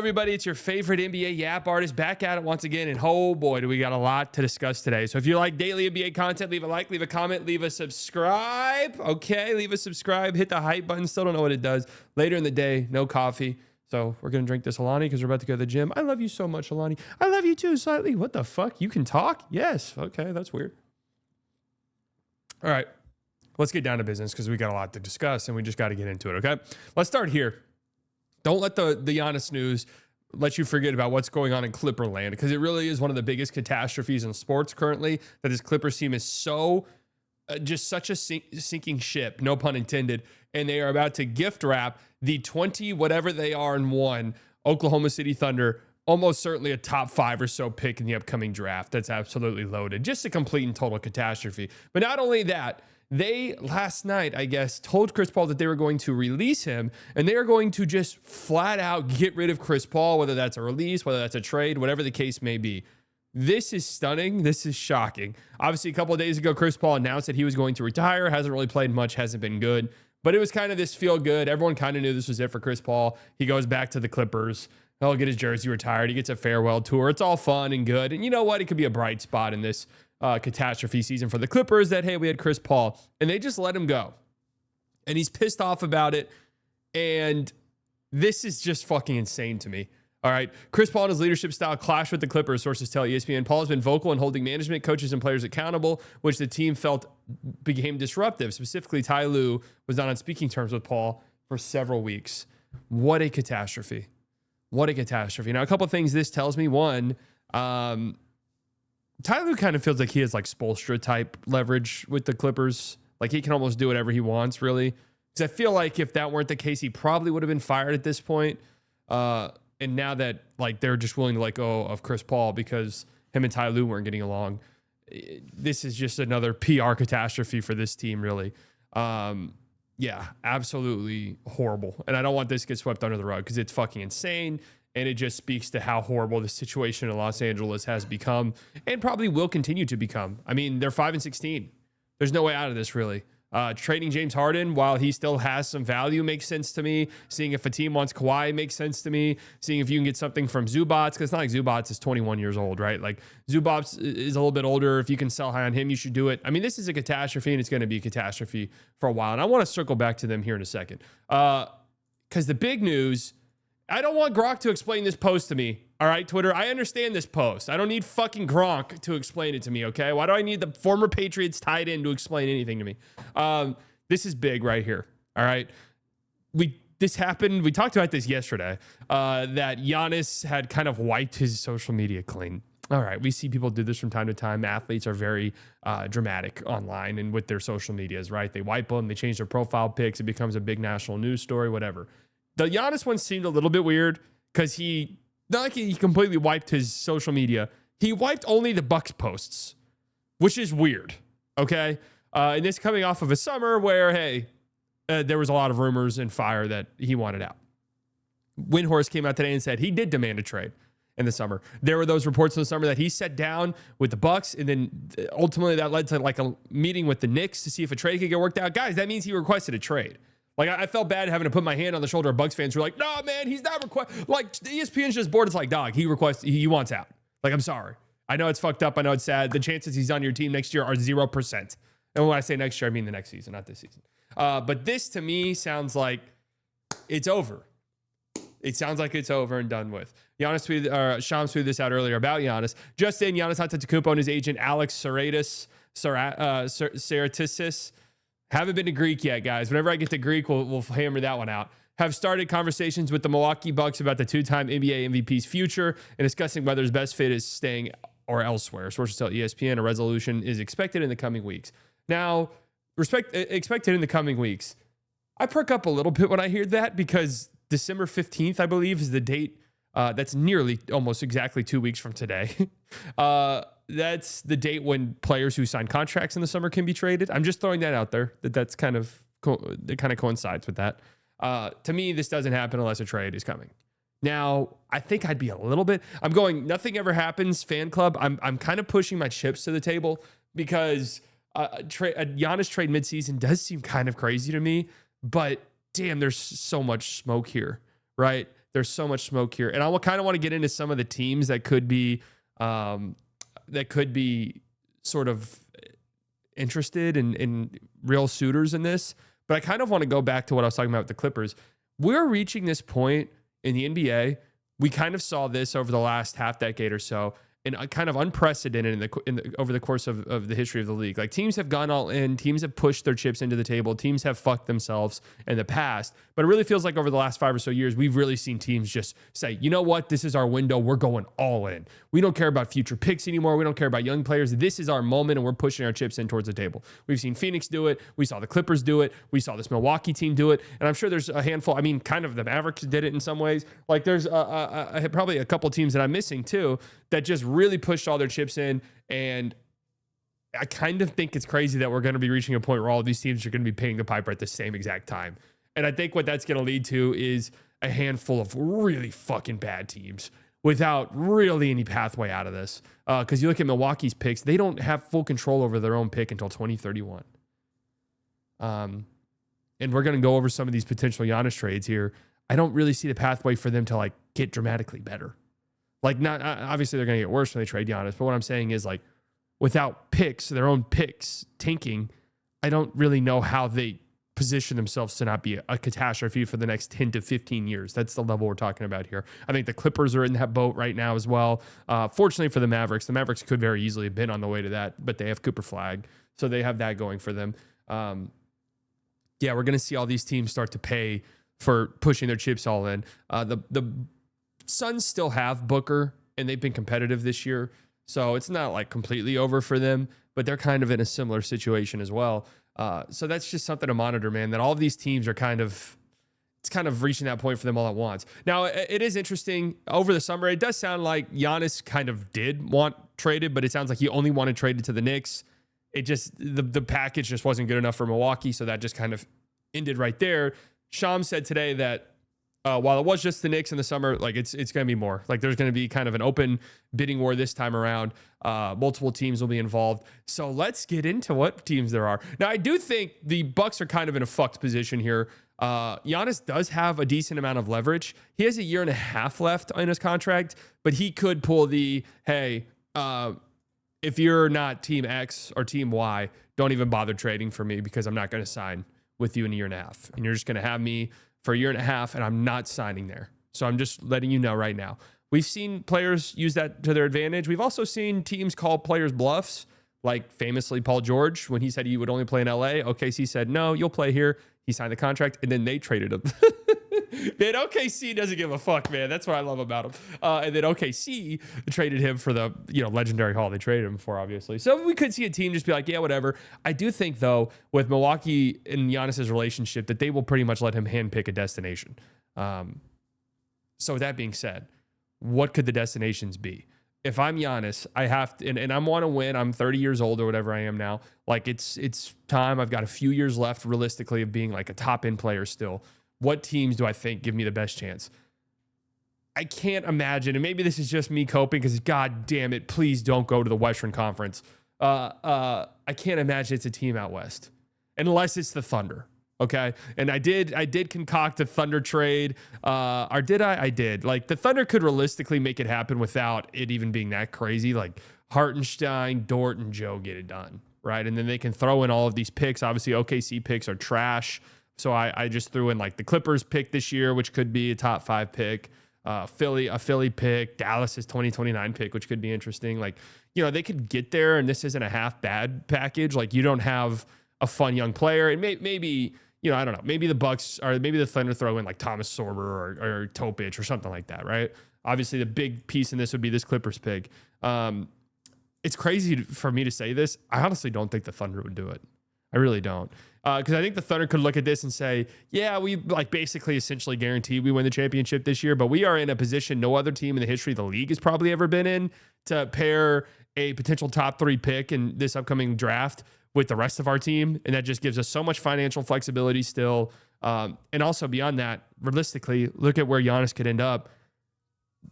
everybody? It's your favorite NBA Yap artist back at it once again. And oh boy, do we got a lot to discuss today. So if you like daily NBA content, leave a like, leave a comment, leave a subscribe. Okay, leave a subscribe. Hit the hype button. Still don't know what it does. Later in the day, no coffee. So we're going to drink this Alani because we're about to go to the gym. I love you so much, Alani. I love you too, slightly. What the fuck? You can talk? Yes. Okay, that's weird. All right, let's get down to business because we got a lot to discuss and we just got to get into it, okay? Let's start here. Don't let the Giannis news let you forget about what's going on in Clipperland because it really is one of the biggest catastrophes in sports currently, that this Clippers team is so just such a sinking ship, no pun intended, and they are about to gift wrap the 20 whatever they are and one Oklahoma City Thunder, almost certainly a top 5 or so pick in the upcoming draft. That's absolutely loaded. Just a complete and total catastrophe. But not only that, they last night, I guess, told Chris Paul that they were going to release him and they are going to just flat out get rid of Chris Paul, whether that's a release, whether that's a trade, whatever the case may be. This is stunning. This is shocking. Obviously, a couple of days ago, Chris Paul announced that he was going to retire. Hasn't really played much, hasn't been good. But it was kind of this feel good. Everyone kind of knew this was it for Chris Paul. He goes back to the Clippers. He'll get his jersey retired. He gets a farewell tour. It's all fun and good. And you know what? It could be a bright spot in this catastrophe season for the Clippers that, hey, we had Chris Paul. And they just let him go. And he's pissed off about it. And this is just fucking insane to me. All right. Chris Paul and his leadership style clashed with the Clippers, sources tell ESPN. Paul has been vocal in holding management, coaches, and players accountable, which the team felt became disruptive. Specifically, Ty Lue was not on speaking terms with Paul for several weeks. What a catastrophe. What a catastrophe. Now, a couple of things this tells me. One, Ty Lue kind of feels like he has like Spoelstra type leverage with the Clippers. Like he can almost do whatever he wants, really. Because I feel like if that weren't the case, he probably would have been fired at this point. And now that like they're just willing to let go of Chris Paul because him and Ty Lue weren't getting along, this is just another PR catastrophe for this team, really. Yeah, absolutely horrible. And I don't want this to get swept under the rug because it's fucking insane. And it just speaks to how horrible the situation in Los Angeles has become and probably will continue to become. I mean, they're 5-16. There's no way out of this, really. Trading James Harden while he still has some value makes sense to me. Seeing if a team wants Kawhi makes sense to me. Seeing if you can get something from Zubats, because it's not like Zubats is 21 years old, right? Like Zubats is a little bit older. If you can sell high on him, you should do it. I mean, this is a catastrophe and it's going to be a catastrophe for a while. And I want to circle back to them here in a second. Because the big news, I don't want Gronk to explain this post to me. All right, Twitter, I understand this post. I don't need fucking Gronk to explain it to me, okay? Why do I need the former Patriots tight end to explain anything to me? This is big right here, all right? This happened, we talked about this yesterday, that Giannis had kind of wiped his social media clean. All right, we see people do this from time to time. Athletes are very dramatic online and with their social medias, right? They wipe them, they change their profile pics, it becomes a big national news story, whatever. The Giannis one seemed a little bit weird because not like he completely wiped his social media. He wiped only the Bucks posts, which is weird, okay? And this coming off of a summer where, hey, there was a lot of rumors and fire that he wanted out. Windhorst came out today and said he did demand a trade in the summer. There were those reports in the summer that he sat down with the Bucks, and then ultimately that led to like a meeting with the Knicks to see if a trade could get worked out. Guys, that means he requested a trade. Like, I felt bad having to put my hand on the shoulder of Bucks fans who were like, no, man, he's not like, ESPN's just bored. It's like, dog, he wants out. Like, I'm sorry. I know it's fucked up. I know it's sad. The chances he's on your team next year are 0%. And when I say next year, I mean the next season, not this season. But this, to me, sounds like it's over. It sounds like it's over and done with. Shams tweeted this out earlier about Giannis. Just in, Giannis Antetokounmpo and his agent, Alex Saratis, haven't been to Greek yet, guys. Whenever I get to Greek, we'll hammer that one out. Have started conversations with the Milwaukee Bucks about the two-time NBA MVP's future and discussing whether his best fit is staying or elsewhere. Sources tell ESPN a resolution is expected in the coming weeks. Now, expected in the coming weeks. I perk up a little bit when I hear that because December 15th, I believe, is the date. That's nearly almost exactly 2 weeks from today. That's the date when players who sign contracts in the summer can be traded. I'm just throwing that out there. It kind of coincides with that. To me, this doesn't happen unless a trade is coming. Now, I think I'd be a little bit. I'm going. Nothing ever happens. Fan club. I'm kind of pushing my chips to the table because a Giannis trade midseason does seem kind of crazy to me. But damn, there's so much smoke here, right? There's so much smoke here. And I kind of want to get into some of the teams that could be sort of interested in real suitors in this. But I kind of want to go back to what I was talking about with the Clippers. We're reaching this point in the NBA. We kind of saw this over the last half decade or so, and kind of unprecedented over the course of the history of the league. Like, teams have gone all in, teams have pushed their chips into the table, teams have fucked themselves in the past. But it really feels like over the last 5 or so years, we've really seen teams just say, you know what, this is our window, we're going all in. We don't care about future picks anymore, we don't care about young players. This is our moment, and we're pushing our chips in towards the table. We've seen Phoenix do it, we saw the Clippers do it, we saw this Milwaukee team do it, and I'm sure there's a handful. I mean, kind of the Mavericks did it in some ways. Like, there's probably a couple teams that I'm missing too that just really pushed all their chips in. And I kind of think it's crazy that we're going to be reaching a point where all of these teams are going to be paying the piper at the same exact time. And I think what that's going to lead to is a handful of really fucking bad teams without really any pathway out of this. Because you look at Milwaukee's picks, they don't have full control over their own pick until 2031. And we're going to go over some of these potential Giannis trades here. I don't really see the pathway for them to like get dramatically better. Like, not obviously they're going to get worse when they trade Giannis, but what I'm saying is, like, without picks, their own picks tanking, I don't really know how they position themselves to not be a catastrophe for the next 10 to 15 years. That's the level we're talking about here. I think the Clippers are in that boat right now as well. Fortunately for the Mavericks could very easily have been on the way to that, but they have Cooper Flag, so they have that going for them. We're going to see all these teams start to pay for pushing their chips all in. The Suns still have Booker, and they've been competitive this year, so it's not like completely over for them, but they're kind of in a similar situation as well. So that's just something to monitor, man, that all of these teams are it's kind of reaching that point for them all at once. Now, it is interesting. Over the summer, it does sound like Giannis kind of did want traded, but it sounds like he only wanted traded to the Knicks. It just, the package just wasn't good enough for Milwaukee, so that just kind of ended right there. Shams said today that while it was just the Knicks in the summer, like, it's going to be more. Like, there's going to be kind of an open bidding war this time around. Multiple teams will be involved. So let's get into what teams there are. Now, I do think the Bucks are kind of in a fucked position here. Giannis does have a decent amount of leverage. He has 1.5 years left in his contract, but he could pull hey, if you're not team X or team Y, don't even bother trading for me because I'm not going to sign with you in 1.5 years. And you're just going to have me for 1.5 years, and I'm not signing there. So I'm just letting you know right now. We've seen players use that to their advantage. We've also seen teams call players bluffs, like famously Paul George, when he said he would only play in LA. OKC said, no, you'll play here. He signed the contract, and then they traded him. Man, OKC doesn't give a fuck, man. That's what I love about him. And then OKC traded him for the legendary haul they traded him for, obviously. So we could see a team just be like, yeah, whatever. I do think, though, with Milwaukee and Giannis's relationship, that they will pretty much let him handpick a destination. So with that being said, what could the destinations be? If I'm Giannis, I have to, and I want to win. I'm 30 years old or whatever I am now. Like, it's time. I've got a few years left, realistically, of being like a top end player still. What teams do I think give me the best chance? I can't imagine, and maybe this is just me coping because, God damn it, please don't go to the Western Conference. I can't imagine it's a team out west, unless it's the Thunder. Okay, and I did concoct a Thunder trade. Or did I? I did. Like, the Thunder could realistically make it happen without it even being that crazy. Like, Hartenstein, Dort, and Joe get it done, right? And then they can throw in all of these picks. Obviously, OKC picks are trash. So I just threw in like the Clippers pick this year, which could be a top 5 pick, a Philly pick, Dallas's 2029 pick, which could be interesting. Like, they could get there, and this isn't a half bad package. Like, you don't have a fun young player, and maybe I don't know, maybe the Bucks or maybe the Thunder throw in like Thomas Sorber or Topic or something like that, right? Obviously, the big piece in this would be this Clippers pick. It's crazy for me to say this. I honestly don't think the Thunder would do it. I really don't. Because I think the Thunder could look at this and say, yeah, we like basically essentially guaranteed we win the championship this year, but we are in a position no other team in the history of the league has probably ever been in to pair a potential top 3 pick in this upcoming draft with the rest of our team. And that just gives us so much financial flexibility still. And also beyond that, realistically, look at where Giannis could end up.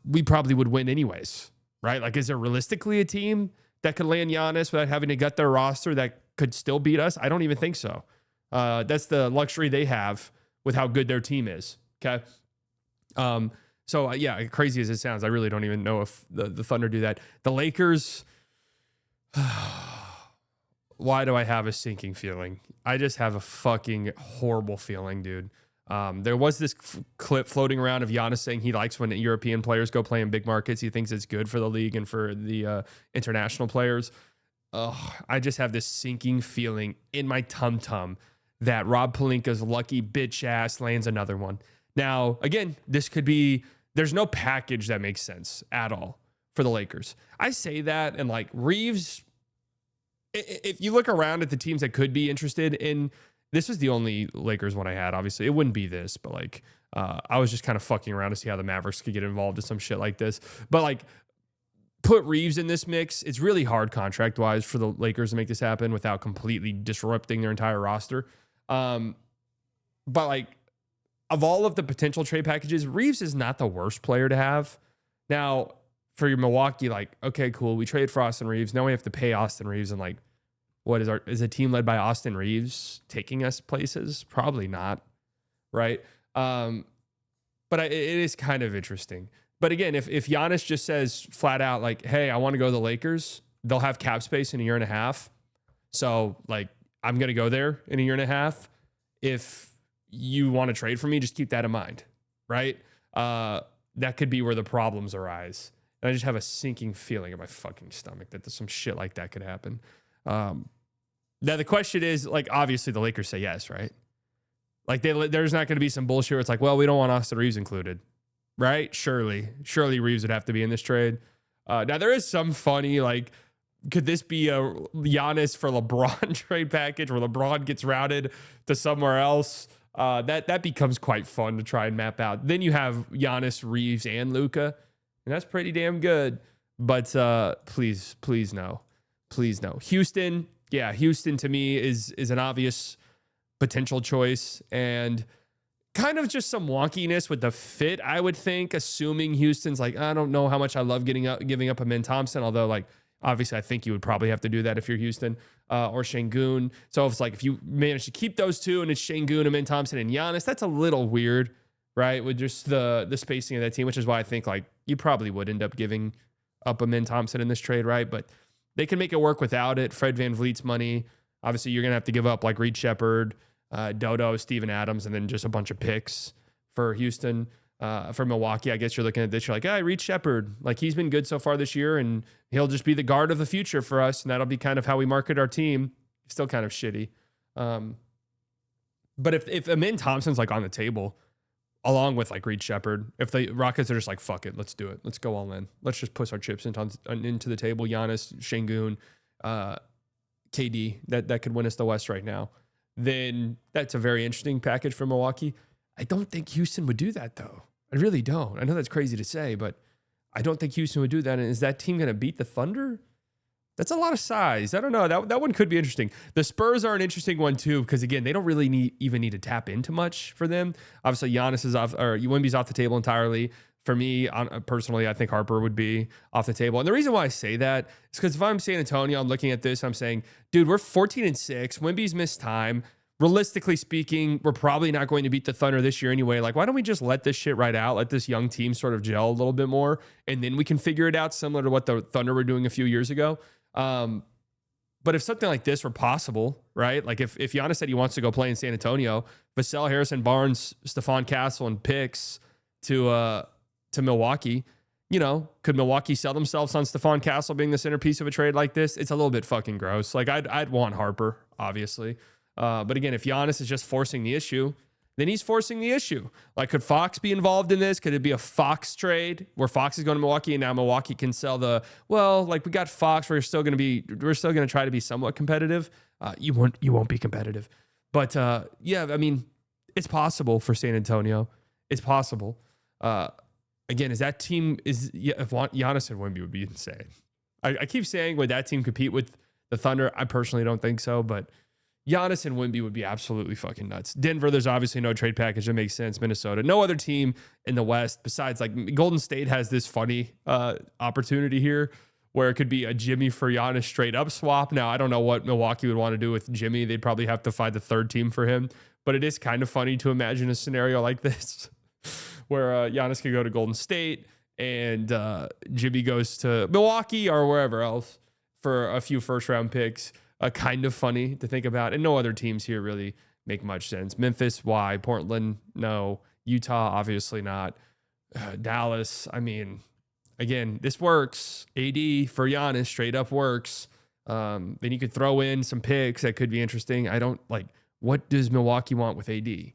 We probably would win anyways, right? Like, is there realistically a team that could land Giannis without having to gut their roster that could still beat us? I don't even think so. That's the luxury they have with how good their team is. Okay. So yeah, crazy as it sounds, I really don't even know if the Thunder do that. The Lakers, why do I have a sinking feeling? I just have a fucking horrible feeling, dude. There was this clip floating around of Giannis saying he likes when European players go play in big markets. He thinks it's good for the league and for the international players. I just have this sinking feeling in my tum-tum that Rob Pelinka's lucky bitch ass lands another one. Now, again, there's no package that makes sense at all for the Lakers. I say that, and like Reeves, if you look around at the teams that could be interested in, this was the only Lakers one I had, obviously. It wouldn't be this, but like, I was just kind of fucking around to see how the Mavericks could get involved in some shit like this. But like, put Reeves in this mix. It's really hard contract-wise for the Lakers to make this happen without completely disrupting their entire roster. But like, of all of the potential trade packages, Reeves is not the worst player to have. Now, for your Milwaukee, like, okay, cool. We trade for Austin Reeves. Now we have to pay Austin Reeves. And like, is a team led by Austin Reeves taking us places? Probably not. Right. But it is kind of interesting. But again, if Giannis just says flat out, like, hey, I want to go to the Lakers, they'll have cap space in a year and a half. So like, I'm going to go there in a year and a half. If you want to trade for me, just keep that in mind. Right. That could be where the problems arise. And I just have a sinking feeling in my fucking stomach that some shit like that could happen. Now the question is, like, obviously the Lakers say yes, right? Like there's not going to be some bullshit where it's like, well, we don't want Austin Reeves included, right? Surely Reeves would have to be in this trade. Now there is some funny, like, could this be a Giannis for LeBron trade package where LeBron gets routed to somewhere else? That becomes quite fun to try and map out. Then you have Giannis, Reeves, and Luka, and that's pretty damn good. But please no. Houston, yeah, Houston to me is an obvious potential choice, and kind of just some wonkiness with the fit, I would think, assuming Houston's like, I don't know how much I love giving up Amin Thompson, although like obviously I think you would probably have to do that if you're Houston, or Şengün. So if it's like if you manage to keep those two and it's Şengün, Amin Thompson, and Giannis, that's a little weird, right? With just the spacing of that team, which is why I think like you probably would end up giving up Amin Thompson in this trade, right? But they can make it work without it. Fred VanVleet's money. Obviously, you're going to have to give up like Reed Shepherd, Dodo, Steven Adams, and then just a bunch of picks for Houston. For Milwaukee, I guess you're looking at this. You're like, Reed Shepherd, like he's been good so far this year, and he'll just be the guard of the future for us, and that'll be kind of how we market our team. Still kind of shitty. But if Amin Thompson's like on the table, along with like Reed Shepherd, if the Rockets are just like, fuck it, let's do it. Let's go all in. Let's just push our chips into the table. Giannis, Şengün, KD, that could win us the West right now. Then that's a very interesting package for Milwaukee. I don't think Houston would do that, though. I really don't. I know that's crazy to say, but I don't think Houston would do that. And is that team going to beat the Thunder? That's a lot of size. I don't know. That one could be interesting. The Spurs are an interesting one, too, because, again, they don't really even need to tap into much for them. Obviously, Giannis is off, or Wemby's off the table entirely. For me, personally, I think Harper would be off the table. And the reason why I say that is because if I'm San Antonio, I'm looking at this, I'm saying, dude, we're 14-6. Wemby's missed time. Realistically speaking, we're probably not going to beat the Thunder this year anyway. Like, why don't we just let this shit ride out? Let this young team sort of gel a little bit more, and then we can figure it out, similar to what the Thunder were doing a few years ago. But if something like this were possible, right? Like if Giannis said he wants to go play in San Antonio, Vassell, Harrison Barnes, Stephon Castle, and picks to Milwaukee, you know, could Milwaukee sell themselves on Stephon Castle being the centerpiece of a trade like this? It's a little bit fucking gross. Like I'd want Harper, obviously. But again, if Giannis is just forcing the issue, then he's forcing the issue. Like, could Fox be involved in this? Could it be a Fox trade where Fox is going to Milwaukee and now Milwaukee can sell we got Fox. We're still going to try to be somewhat competitive. You won't be competitive. But yeah, I mean, it's possible for San Antonio. It's possible. Again, if Giannis and Wemby would be insane. I keep saying, would that team compete with the Thunder? I personally don't think so, but Giannis and Wemby would be absolutely fucking nuts. Denver, there's obviously no trade package that makes sense. Minnesota, no other team in the West besides like Golden State has this funny opportunity here where it could be a Jimmy for Giannis straight up swap. Now, I don't know what Milwaukee would want to do with Jimmy. They'd probably have to find the third team for him, but it is kind of funny to imagine a scenario like this. where Giannis could go to Golden State and Jimmy goes to Milwaukee or wherever else for a few first-round picks. Kind of funny to think about. And no other teams here really make much sense. Memphis, why? Portland, no. Utah, obviously not. Dallas, I mean, again, this works. AD for Giannis straight up works. Then you could throw in some picks that could be interesting. I don't like, what does Milwaukee want with AD? You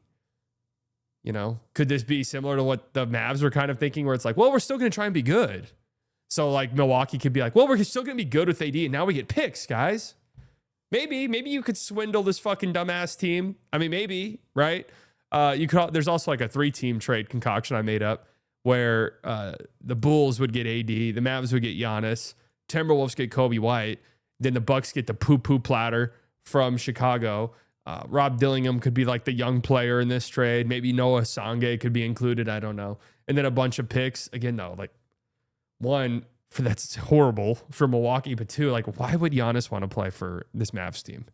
know, could this be similar to what the Mavs were kind of thinking, where it's like, well, we're still going to try and be good. So like Milwaukee could be like, well, we're still going to be good with AD, and now we get picks, guys. Maybe you could swindle this fucking dumbass team. I mean, maybe, right? You could. There's also like a 3-team trade concoction I made up where the Bulls would get AD, the Mavs would get Giannis, Timberwolves get Kobe White, then the Bucks get the poo-poo platter from Chicago. Rob Dillingham could be like the young player in this trade. Maybe Noah Sange could be included. I don't know. And then a bunch of picks. Again, no, like one, for that's horrible for Milwaukee, but two, like why would Giannis want to play for this Mavs team?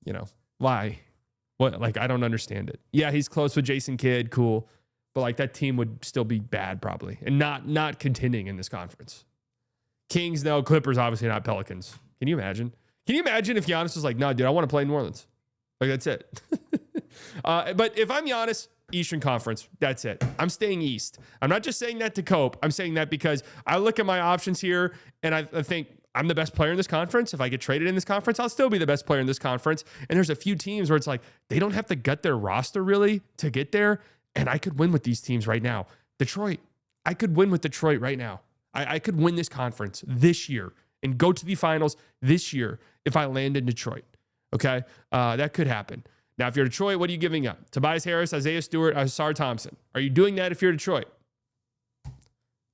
You know, why? What? Like, I don't understand it. Yeah, he's close with Jason Kidd. Cool. But like that team would still be bad probably and not contending in this conference. Kings, no. Clippers, obviously not. Pelicans. Can you imagine? Can you imagine if Giannis was like, no, dude, I want to play in New Orleans? Like, that's it. But if I'm Giannis, Eastern Conference, that's it. I'm staying East. I'm not just saying that to cope. I'm saying that because I look at my options here and I think I'm the best player in this conference. If I get traded in this conference, I'll still be the best player in this conference. And there's a few teams where it's like, they don't have to gut their roster really to get there. And I could win with these teams right now. Detroit, I could win with Detroit right now. I could win this conference this year and go to the finals this year if I land in Detroit. Okay, that could happen. Now, if you're Detroit, what are you giving up? Tobias Harris, Isaiah Stewart, Asar Thompson. Are you doing that if you're Detroit?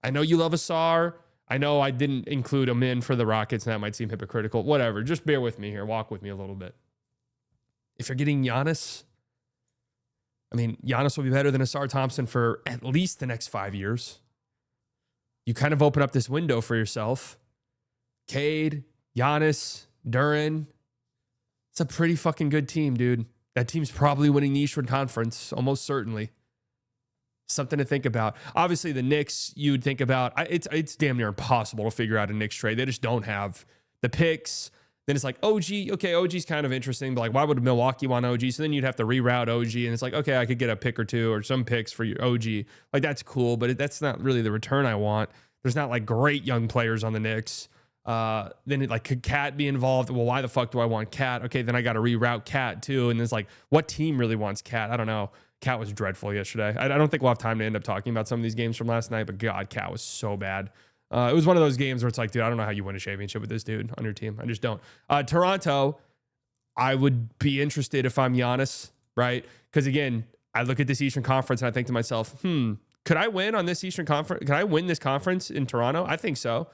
I know you love Asar. I know I didn't include him in for the Rockets, and that might seem hypocritical. Whatever. Just bear with me here. Walk with me a little bit. If you're getting Giannis, I mean, Giannis will be better than Asar Thompson for at least the next 5 years. You kind of open up this window for yourself. Cade, Giannis, Duren. It's a pretty fucking good team, dude. That team's probably winning the Eastern Conference, almost certainly. Something to think about. Obviously, the Knicks, you'd think about. It's damn near impossible to figure out a Knicks trade. They just don't have the picks. Then it's like OG. Okay, OG's kind of interesting, but like, why would Milwaukee want OG? So then you'd have to reroute OG, and it's like, okay, I could get a pick or two or some picks for your OG. Like, that's cool, but that's not really the return I want. There's not like great young players on the Knicks. Then it, like, could Cat be involved? Well, why the fuck do I want Cat? Okay, then I got to reroute Cat too. And it's like, what team really wants Cat? I don't know. Cat was dreadful yesterday. I don't think we'll have time to end up talking about some of these games from last night, but God, Cat was so bad. It was one of those games where it's like, dude, I don't know how you win a championship with this dude on your team. I just don't. Toronto, I would be interested if I'm Giannis, right? Because again, I look at this Eastern Conference and I think to myself, could I win on this Eastern Conference? Could I win this conference in Toronto? I think so.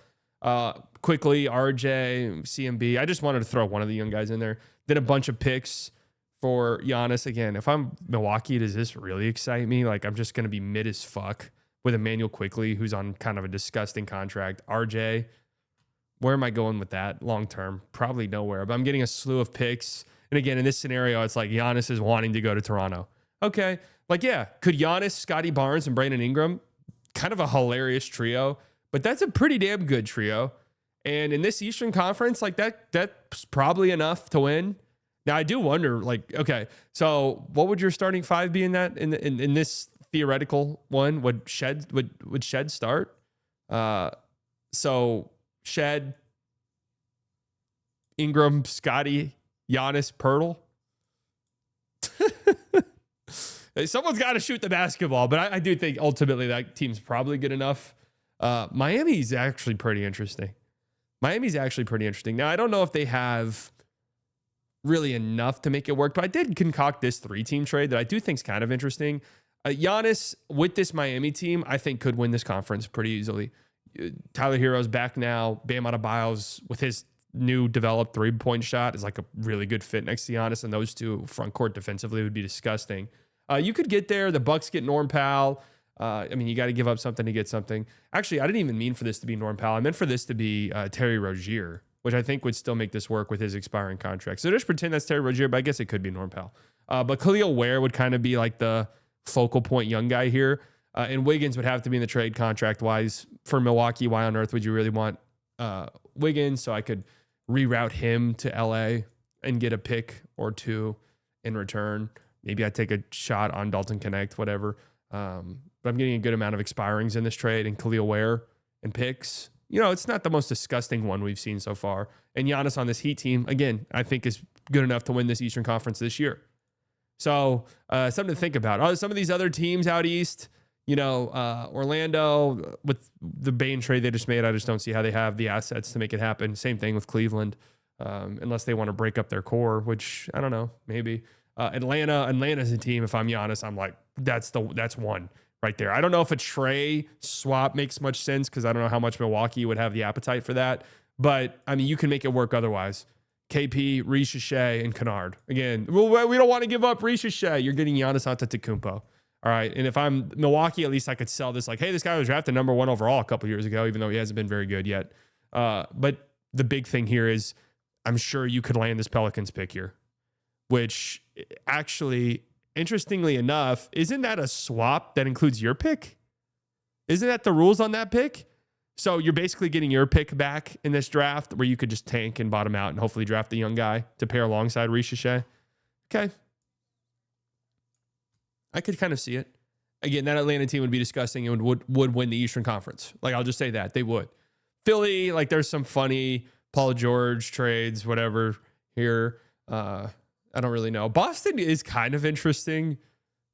Quickly, RJ, CMB. I just wanted to throw one of the young guys in there. Then a bunch of picks for Giannis. Again, if I'm Milwaukee, does this really excite me? Like, I'm just going to be mid as fuck with Emmanuel Quickly, who's on kind of a disgusting contract. RJ, where am I going with that long term? Probably nowhere, but I'm getting a slew of picks. And again, in this scenario, it's like Giannis is wanting to go to Toronto. Okay. Like, yeah, could Giannis, Scotty Barnes, and Brandon Ingram, kind of a hilarious trio, but that's a pretty damn good trio. And in this Eastern Conference, like that's probably enough to win. Now, I do wonder, like, okay, so what would your starting five be in that in this theoretical one? Would Shed start? So Shed, Ingram, Scotty, Giannis, Pirtle. Someone's got to shoot the basketball, but I do think ultimately that team's probably good enough. Miami's actually pretty interesting. Now, I don't know if they have really enough to make it work, but I did concoct this 3-team trade that I do think is kind of interesting. Giannis with this Miami team, I think could win this conference pretty easily. Tyler Hero's back now. Bam Adebayo's with his new developed 3-point shot is like a really good fit next to Giannis, and those two front court defensively would be disgusting. You could get there. The Bucks get Norm Powell. I mean, you got to give up something to get something. Actually, I didn't even mean for this to be Norm Powell. I meant for this to be Terry Rozier, which I think would still make this work with his expiring contract. So just pretend that's Terry Rozier, but I guess it could be Norm Powell. But Khalil Ware would kind of be like the focal point young guy here. And Wiggins would have to be in the trade contract-wise for Milwaukee. Why on earth would you really want Wiggins? So I could reroute him to LA and get a pick or two in return. Maybe I take a shot on Dalton Connect, whatever. But I'm getting a good amount of expirings in this trade and Khalil Ware and picks. You know, it's not the most disgusting one we've seen so far. And Giannis on this Heat team, again, I think is good enough to win this Eastern Conference this year. So something to think about. Some of these other teams out East, you know, Orlando with the Bane trade they just made, I just don't see how they have the assets to make it happen. Same thing with Cleveland, unless they want to break up their core, which I don't know, maybe. Atlanta's a team. If I'm Giannis, I'm like, that's one right there. I don't know if a Trey swap makes much sense because I don't know how much Milwaukee would have the appetite for that. But I mean, you can make it work otherwise. KP, Ricochet, and Kennard. Again, we don't want to give up Ricochet. You're getting Giannis Antetokounmpo. All right. And if I'm Milwaukee, at least I could sell this like, hey, this guy was drafted number 1 overall a couple years ago, even though he hasn't been very good yet. But the big thing here is I'm sure you could land this Pelicans pick here, which actually, interestingly enough, isn't that a swap that includes your pick? Isn't that the rules on that pick? So you're basically getting your pick back in this draft where you could just tank and bottom out and hopefully draft the young guy to pair alongside Ricochet. Okay. I could kind of see it. Again, that Atlanta team would be disgusting and would win the Eastern Conference. Like, I'll just say that. They would. Philly, like, there's some funny Paul George trades, whatever, here. I don't really know. Boston is kind of interesting.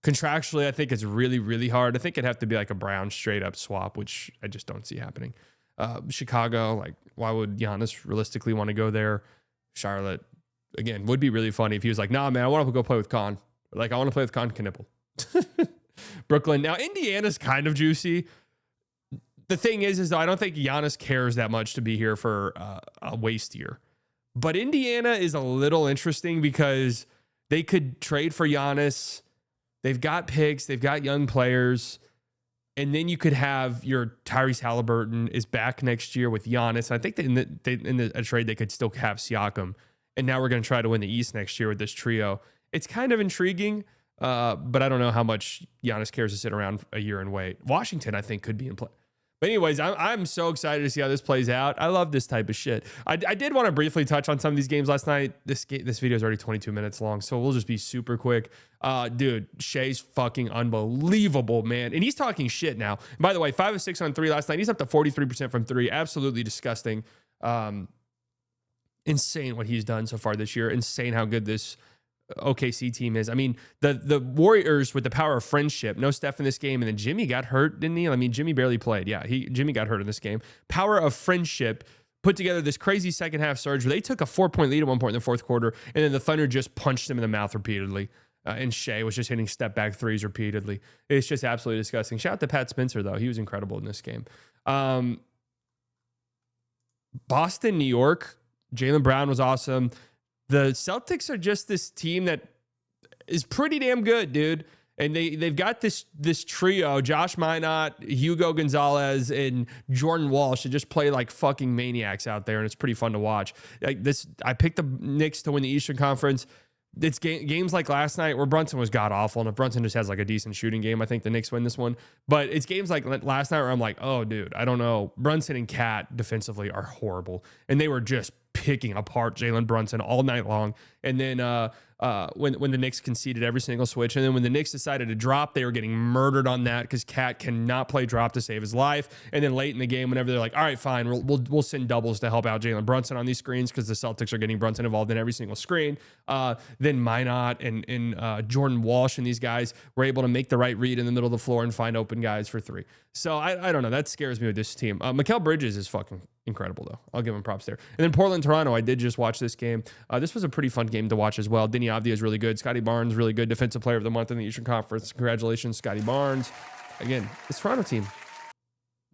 Contractually, I think it's really, really hard. I think it'd have to be like a Brown straight-up swap, which I just don't see happening. Chicago, like, why would Giannis realistically want to go there? Charlotte, again, would be really funny if he was like, nah, man, I want to go play with Con. Like, I want to play with Con Knipple. Brooklyn. Now, Indiana's kind of juicy. The thing is though, I don't think Giannis cares that much to be here for a waste year. But Indiana is a little interesting because they could trade for Giannis. They've got picks. They've got young players. And then you could have your Tyrese Halliburton is back next year with Giannis. I think that in a trade, they could still have Siakam. And now we're going to try to win the East next year with this trio. It's kind of intriguing, but I don't know how much Giannis cares to sit around a year and wait. Washington, I think, could be in play. But anyways, I'm so excited to see how this plays out. I love this type of shit. I did want to briefly touch on some of these games last night. This video is already 22 minutes long, so we'll just be super quick. Dude, Shea's fucking unbelievable, man. And he's talking shit now. And by the way, 5 of 6 on 3 last night. He's up to 43% from 3. Absolutely disgusting. Insane what he's done so far this year. Insane how good this OKC team is. I mean, the Warriors with the power of friendship, no Steph in this game, and then Jimmy got hurt, didn't he? I mean, Jimmy barely played. Yeah, Jimmy got hurt in this game. Power of friendship put together this crazy second half surge where they took a 4-point lead at one point in the fourth quarter, and then the Thunder just punched them in the mouth repeatedly. And Shea was just hitting step back threes repeatedly. It's just absolutely disgusting. Shout out to Pat Spencer, though. He was incredible in this game. Boston, New York, Jaylen Brown was awesome. The Celtics are just this team that is pretty damn good, dude. And they've got this trio, Josh Minott, Hugo Gonzalez, and Jordan Walsh, to just play like fucking maniacs out there, and it's pretty fun to watch. Like this, I picked the Knicks to win the Eastern Conference. It's games like last night where Brunson was god-awful, and if Brunson just has like a decent shooting game, I think the Knicks win this one. But it's games like last night where I'm like, oh, dude, I don't know. Brunson and Cat defensively are horrible, and they were just picking apart Jalen Brunson all night long. And then when the Knicks conceded every single switch, and then when the Knicks decided to drop, they were getting murdered on that because Cat cannot play drop to save his life. And then late in the game, whenever they're like, all right, fine, we'll send doubles to help out Jalen Brunson on these screens because the Celtics are getting Brunson involved in every single screen. Then Minott and Jordan Walsh and these guys were able to make the right read in the middle of the floor and find open guys for 3. So I don't know. That scares me with this team. Mikal Bridges is fucking incredible, though. I'll give him props there. And then Portland, Toronto, I did just watch this game. This was a pretty fun game to watch as well. Denny Avdia is really good. Scotty Barnes, really good. Defensive Player of the Month in the Eastern Conference. Congratulations, Scotty Barnes. Again, this Toronto team,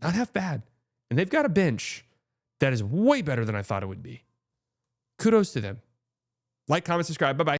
not half bad. And they've got a bench that is way better than I thought it would be. Kudos to them. Like, comment, subscribe. Bye-bye.